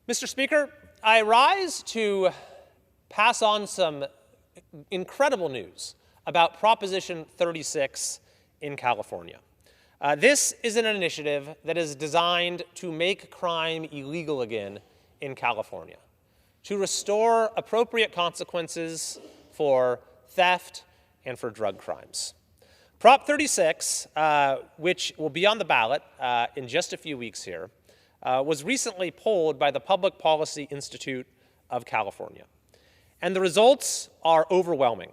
Mr. Speaker, I rise to pass on some incredible news about Proposition 36 in California. This is an initiative that is designed to make crime illegal again in California, to restore appropriate consequences for theft and for drug crimes. Prop 36, which will be on the ballot in just a few weeks here, was recently polled by the Public Policy Institute of California. And the results are overwhelming.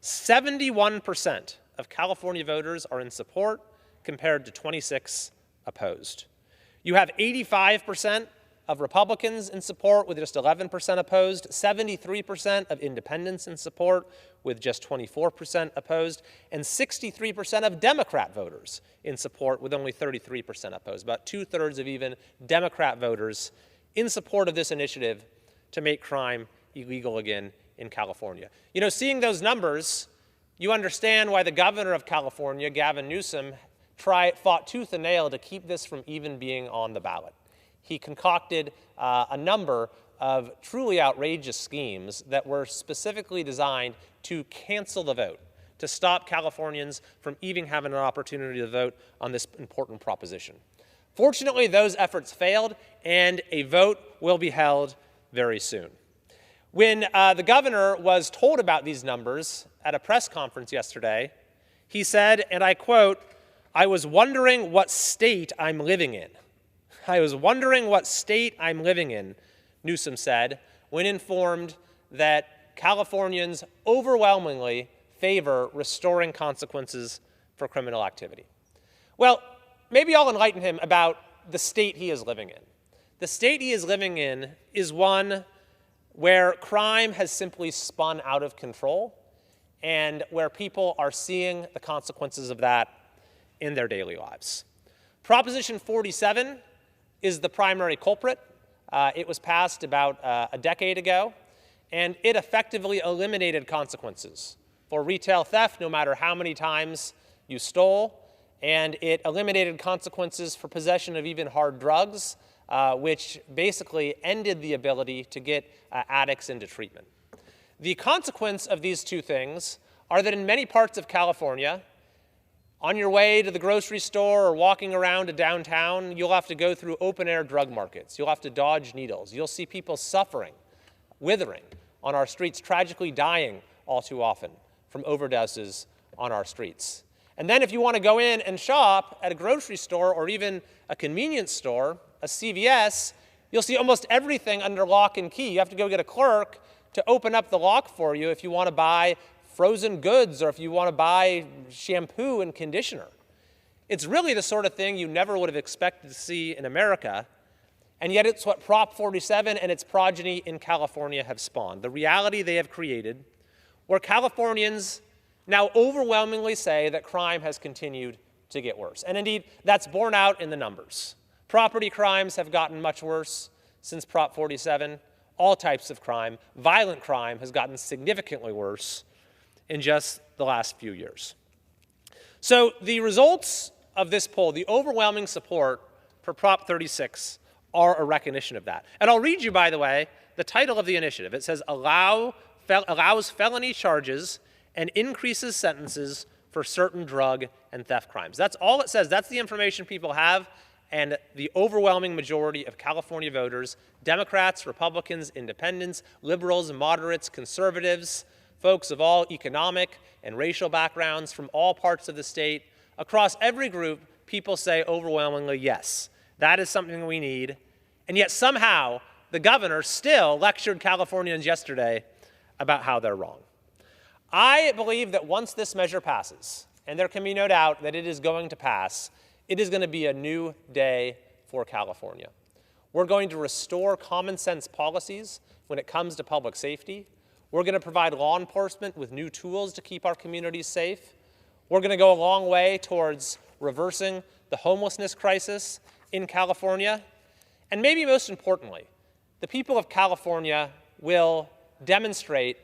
71% of California voters are in support compared to 26% opposed. You have 85% of Republicans in support with just 11% opposed, 73% of independents in support with just 24% opposed, and 63% of Democrat voters in support with only 33% opposed. About 2/3 of even Democrat voters in support of this initiative to make crime illegal again in California. You know, seeing those numbers, you understand why the governor of California, Gavin Newsom, fought tooth and nail to keep this from even being on the ballot. He concocted a number of truly outrageous schemes that were specifically designed to cancel the vote, to stop Californians from even having an opportunity to vote on this important proposition. Fortunately, those efforts failed, and a vote will be held very soon. When the governor was told about these numbers at a press conference yesterday, he said, and I quote, "I was wondering what state I'm living in." I was wondering what state I'm living in, Newsom said, when informed that Californians overwhelmingly favor restoring consequences for criminal activity. Well, maybe I'll enlighten him about the state he is living in. The state he is living in is one where crime has simply spun out of control and where people are seeing the consequences of that in their daily lives. Proposition 47 is the primary culprit. It was passed about a decade ago, and it effectively eliminated consequences for retail theft, no matter how many times you stole, and it eliminated consequences for possession of even hard drugs, which basically ended the ability to get addicts into treatment. The consequence of these two things are that in many parts of California, on your way to the grocery store or walking around to downtown, you'll have to go through open-air drug markets. You'll have to dodge needles. You'll see people suffering, withering on our streets, tragically dying all too often from overdoses on our streets. And then if you want to go in and shop at a grocery store or even a convenience store, a CVS, you'll see almost everything under lock and key. You have to go get a clerk to open up the lock for you if you want to buy frozen goods or if you want to buy shampoo and conditioner. It's really the sort of thing you never would have expected to see in America, and yet it's what Prop 47 and its progeny in California have spawned, the reality they have created, where Californians now overwhelmingly say that crime has continued to get worse. And indeed, that's borne out in the numbers. Property crimes have gotten much worse since Prop 47. All types of crime, violent crime, has gotten significantly worse in just the last few years. So the results of this poll, the overwhelming support for Prop 36, are a recognition of that. And I'll read you, by the way, the title of the initiative. It says, allows felony charges and increases sentences for certain drug and theft crimes. That's all it says. That's the information people have. And the overwhelming majority of California voters, Democrats, Republicans, independents, liberals, moderates, conservatives, folks of all economic and racial backgrounds from all parts of the state, across every group, people say overwhelmingly, yes, that is something we need. And yet somehow the governor still lectured Californians yesterday about how they're wrong. I believe that once this measure passes, and there can be no doubt that it is going to pass, it is going to be a new day for California. We're going to restore common sense policies when it comes to public safety. We're going to provide law enforcement with new tools to keep our communities safe. We're going to go a long way towards reversing the homelessness crisis in California. And maybe most importantly, the people of California will demonstrate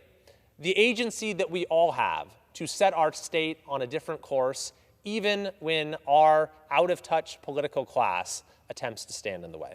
the agency that we all have to set our state on a different course, even when our out-of-touch political class attempts to stand in the way.